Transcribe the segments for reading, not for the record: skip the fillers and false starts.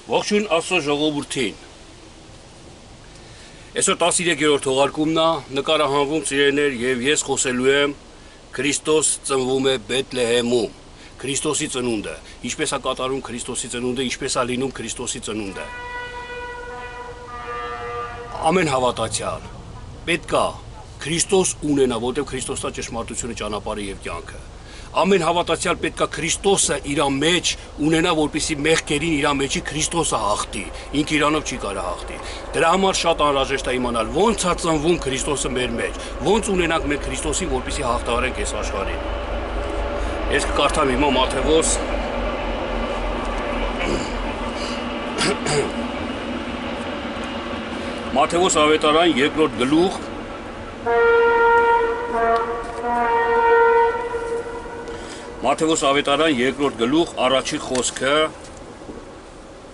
Ողջույն Աստծո ժողովրդին։ Այսօր 13-րդ թողարկումն է, նկարահանվում ծիրեներ եւ ես խոսելու եմ Քրիստոս ծնվում է Բեթլեհեմում։ Քրիստոսի ծնունդը, ինչպես է կատարում Քրիստոսի ծնունդը, ինչպես է լինում Քրիստոսի ծնունդը։ Ամեն հավատացյալ պետք է Քրիստոս ունենա, որտեղ Քրիստոսն է ճշմարտությունը, ճանապարհը եւ կյանքը։ Ամեն հավատացյալ պետք է Քրիստոսը իր մեջ ունենա, որպեսզի մեղքերին իր մեջի Քրիստոսը հաղթի, ինքը իրանով չի կարող հաղթի։ Դրա համար շատ անհրաժեշտ է իմանալ ո՞նց է ծնվում Քրիստոսը մեր մեջ, ո՞նց ունենանք մենք Քրիստոսին, որպեսզի հաղթահարենք այս աշխարհին։ Ես կկարդամ հիմա Մատթեոս Մատթեոս ավետարան 2-րդ գլուխ Մատթեոս ավետարան 2-րդ գլուխ առաջին խոսքը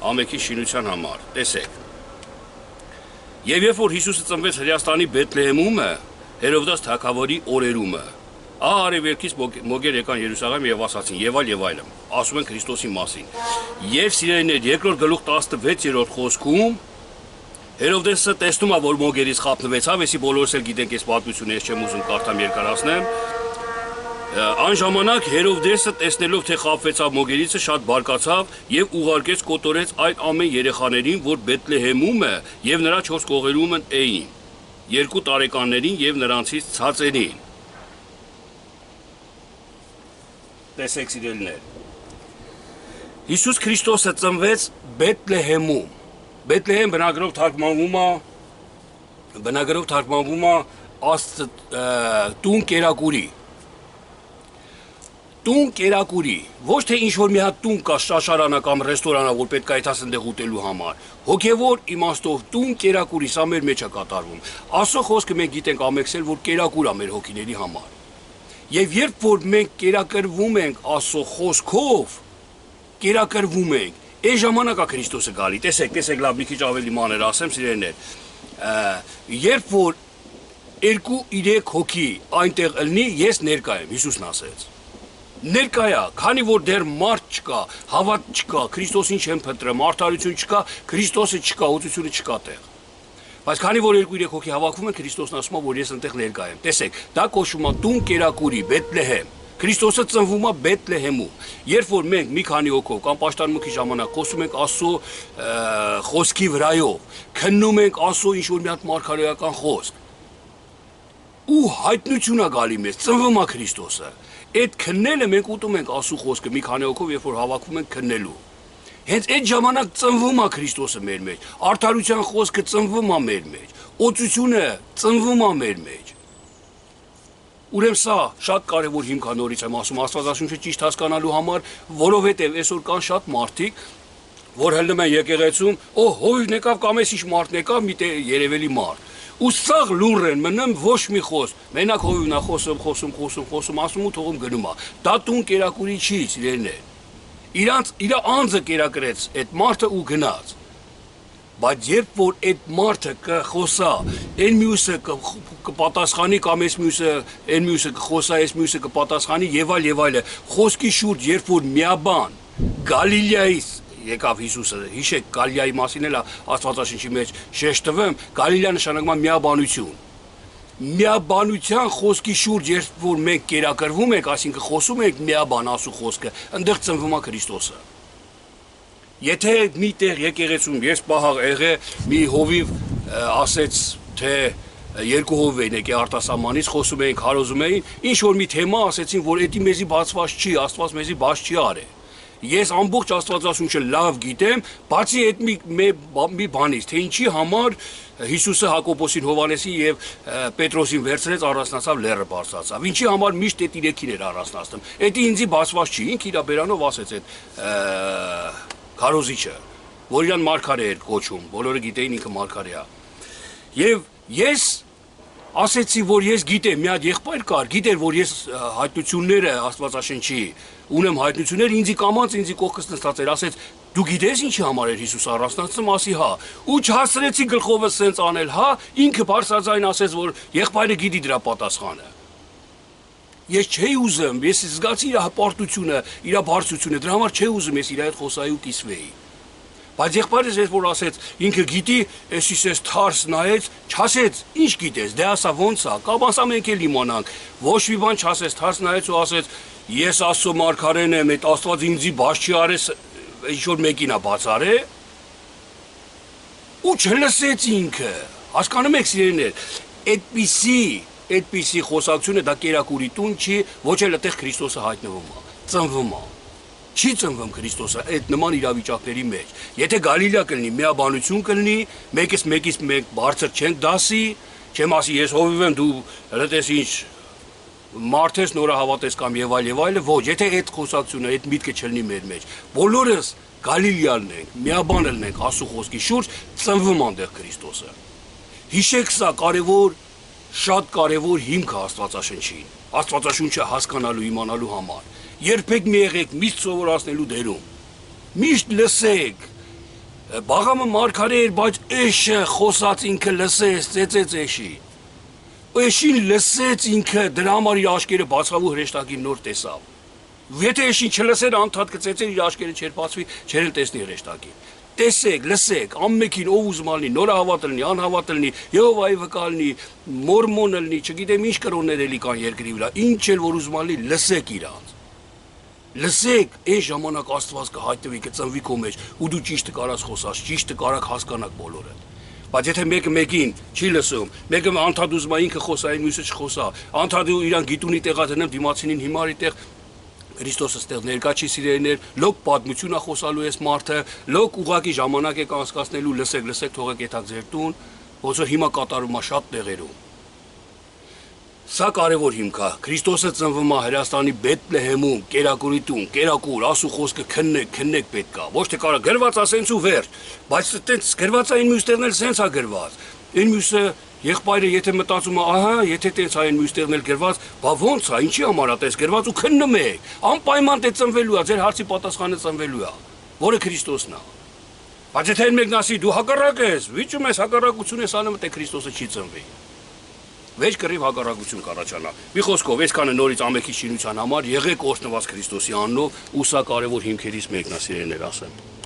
ամենքի շինության համար։ Տեսեք։ Եվ երբ որ Հիսուսը ծնվեց Հրեաստանի Բեթլեհեմում, Հերովդաս թագավորի օրերումը, արևելքից մոգեր եկան Երուսաղեմ եւ ասացին եւ այլն, ասում են Քրիստոսի մասին։ Եվ սիրելիներ 2-րդ գլուխ 16-րդ խոսքում Հերովդեսը տեսնում է, որ մոգերից խափնվեցավ, այսի բոլորս էլ գիտենք այս պատմությունը, ես չեմ ուզում կարդամ երկարացնեմ։ Այն ժամանակ Հերովդեսը տեսնելով թե խաբվեցավ մոգերիցը շատ բարկացավ եւ ուղարկեց կոտորեց այդ ամեն երեխաներին, որ Բեթլեհեմում է եւ նրա 4 կողերում էին, 2 տարեկաններին եւ նրանցից ցածերին։ Տեսեք սիրելիներ։ Հիսուս Քրիստոսը ծնվեց Բեթլեհեմում։ Բեթլեհեմ բնագրով թարգմանվում է տուն կերակուրի։ Տուն կերակուրի, ոչ թե ինչ-որ մի հատ տուն կա շաշարանա կամ ռեստորանա, որ պետք է այդաս ընդեղ ուտելու համար։ Հոգևոր իմաստով տուն կերակուրի, սա մեր մեջ է կատարվում։ Աստծո խոսքը մենք գիտենք ամեքսել, որ կերակուր է մեր հոգիների համար։ Եվ երբ որ մենք կերակրվում ենք Աստծո խոսքով, կերակրվում ենք, այս ժամանակա Քրիստոսը գալի։ Տեսեք, լավ մի քիչ ավելի մանր ասեմ, սիրելիներ։ Երբ որ 2-3 հոգի այնտեղ ելնի, ես ներկա եմ, Հիսուսն ասեց։ Ներկայա, քանի որ դեռ մարդ չկա, հավատ չկա, Քրիստոսին չեն փնտրում, արդարություն չկա, Քրիստոսը չկա, օծությունը չկա տեղ։ Բայց քանի որ 2-3 հոգի հավաքվում են, Քրիստոսն ասում է, որ ես այնտեղ ներկա եմ։ Տեսեք, դա կոչվում է տուն կերակուրի, Բեթլեհեմ։ Քրիստոսը ծնվում է Բեթլեհեմում։ Երբ որ մենք մի քանի հոգով կամ պաշտամունքի ժամանակ խոսում ենք Աստծո խոսքի վրայով, քննում ենք Աստծո ինչ-որ մի հատ մարգարեական խոսք, ու հայտնություն է գալի մեզ, ծնվում է Քրիստոսը։ Այդ քննելը մենք ուտում ենք Աստծո խոսքը մի քանի հոգով, երբ որ հավաքվում ենք քննելու։ Հենց այդ ժամանակ ծնվում է Քրիստոսը մեր մեջ, արդարության խոսքը ծնվում է մեր մեջ, օծությունը ծնվում է մեր մեջ։ Ուրեմն սա շատ կարևոր հիմք է, նորից եմ ասում, Աստվածաշունչը ճիշտ հասկանալու համար, որովհետև այսօր կան շատ մարդիկ, որ հելնում են եկեղեցում, հովիվն եկավ կամ էս ինչ մարդն եկավ, մի երևելի մարդ։ Ու սաղ լուր են մնում ոչ մի խոսք, մենակ հովիվն է խոսում, ասում ու թողում գնում է։ Դա տուն կերակուրի չի, սիրելիներ։ Իր անձը կերակրեց այդ մարդը ու գնաց։ Բայց երբ որ այդ մարդը կխոսա, այն մյուսը կպատասխանի կամ այս մյուսը, այն մյուսը կխոսա, այս մյուսը կպատասխանի եւ այլը, խոսքի շուրջ երբ որ միաբան Գալիլեայից եկավ Հիսուսը, հիշեք Գալիլեայի մասին էլ Աստվածաշնչի մեջ շեշտվում, Գալիլեա նշանակում է միաբանություն։ Միաբանության խոսքի շուրջ երբ որ մենք կերակրվում ենք, այսինքն խոսում ենք միաբան Աստծո խոսքը, այնտեղ ծնվում է Քրիստոսը։ Եթե միտեղ եկեղեցում ես պահաղ եղե մի հովիվ ասեց թե 2 հովիվ էին եկե արտասահմանից խոսում էին, քարոզում էին, ինչ որ մի թեմա ասեցին, որ էդի մեզի բացված չի, Աստված մեզի բաց չի արել։ Ես ամբողջ Աստվածաշունչը լավ գիտեմ, բացի այդ մի բանից, թե ինչի համար Հիսուսը Հակոբոսին, Հովանեսին եւ Պետրոսին վերցրեց, առանձնացավ լեռը բարձրացավ։ Ինչի համար միշտ այդ 3-ին էր առանձնացնում։ Էդի ինձի բացված չի, ինքը իր բերանով ասեց այդ քարոզիչը, որ իրան մարգարե էր կոչում, բոլորը գիտեին ինքը մարգարե է։ Եվ ես ասեցի, որ ես գիտեմ, մի հատ եղբայր կար, գիտեր, որ ես հայտնությունները Աստվածաշնչի ունեմ հայտնություններ, ինձի կամած, ինձի կողքս նստած էր, ասեց, դու գիտես ինչի համար էր Հիսուս առանձնացնում, ասի հա, ու չհասցրեցի գլխովս սենց անել, հա, ինքը բարձրաձայն ասեց, որ եղբայրը գիտի դրա պատասխանը։ Ես չէի ուզում, ես զգացի իր հպարտությունը, իր բարձրությունը, դրա համար չէի ուզում ես իր հետ խոսայի ու կիսվեի։ Բայց եղբայրս ես որ ասեց, ինքը գիտի, էսիս էս թարս նայեց, չասեց, ինչ գիտես, դե ասա ոնց է, կամ ասա մենք էլ իմանանք, ոչ մի բան չասեց, թարս նայեց ու ասեց, ես Աստծո մարգարեն եմ, այդ Աստված ինձի բաց չի արես, ինչ որ մեկին է բաց արե, ու չլսեց ինքը, հասկանում եք սիրելիներ, այդպիսի խոսակցությունը դա կերակուրի տուն չի, ոչ էլ այդտեղ Քրիստոսը հայտնվում է, ծնվում է։ Չի ծնվում Քրիստոսը այդ նման իրավիճակների մեջ։ Եթե Գալիլեա կլինի, միաբանություն կլինի, մեկից մեկ բարձր չենք դասի, չեմ ասի ես հովիվ եմ, դու հրտես ինչ մարդես նորահավատես կամ եւ այլը, ոչ, եթե այդ խոսակցությունը, այդ միտքը չլինի մեր մեջ, բոլորս Գալիլեալն ենք, միաբան ենք Աստծո խոսքի շուրջ, ծնվում այնտեղ Քրիստոսը։ Հիշեք սա կարևոր, շատ կարևոր հիմք է Աստվածաշնչին, Աստվածաշունչը հասկանալու, իմանալու համար։ Երբեք մի եղեք միշտ սովորացնելու դերում։ Միշտ լսեք։ Բաղամը մարգարե էր, բայց էշը խոսած ինքը լսեց, ծեծեց էշի։ Էշին լսեց ինքը, դրա համար իր աչքերը բացավ ու հրեշտակին նոր տեսավ։ Եթե էշին չլսեր, անդադ կծեծեր, իր աչքերը չեր բացվի, չեր էլ տեսնի հրեշտակին։ Տեսեք, լսեք, ամենքին ով ուզում ալնի, նորահավատ լինի, անհավատ լինի, Եհովայի վկա լինի, մորմոն լինի, չգիտեմ ինչ կրոններ էլի կան երկրի վրա, ինչ էլ որ ուզում ալնի, լսեք իրանց։ Լսեք, այն ժամանակ Աստված կհայտնվի, կծնվի քո մեջ, ու դու ճիշտը կարաս խոսաս, ճիշտը կարաք հասկանաք բոլորը։ Բայց եթե մեկը մեկին չի լսում, մեկը անդադ ուզում է ինքը խոսա, այն մյուսը չխոսա, անդադ իրան գիտունի տեղա դնեմ, դիմացինին հիմարի տեղ Քրիստոսը ստեղ ներկա չի սիրելիներ, լոկ պատմություն է խոսալու այս մարդը, լոկ ուղակի ժամանակ եք անցկացնելու, լսեք, թողեք եթակ ձեր տուն, ոնց որ հիմա կատարվում է շատ տեղերում։ Սա կարևոր հիմք է։ Քրիստոսը ծնվում է Հրեաստանի Բեթլեհեմում, կերակուրի տուն, կերակուր, Աստծո խոսքը քննեք պետք է։ Ոչ թե կարա գրված է սենց ու վերջ, բայց այդպես գրված է այն մյուսներն էլ սենց է գրված։ Այն մյուսը եղբայրը եթե մտածում է, ահա, եթե տենց այն մյուսներն էլ գրված, բա ոնց է, ինչի համար է տես գրված ու քննում է։ Անպայման դե ծնվելու է, ձեր հարցի պատասխանը ծնվելու է, որը Քրիստոսն է։ Բայց եթե այն մեկն ասի դու հակառակ ես, վիճում ես հակառակություն ես անում, թե Քրիստոսը չի ծնվի։ Վեճ կռիվ հակառակություն կառաջանա։ Մի խոսքով, այսքանը նորից ամենքի շինության համար եղեք օրհնված Քրիստոսի անունով, ու սա կարևոր հիմքերից մեկն է, սիրելիներ, ասեմ։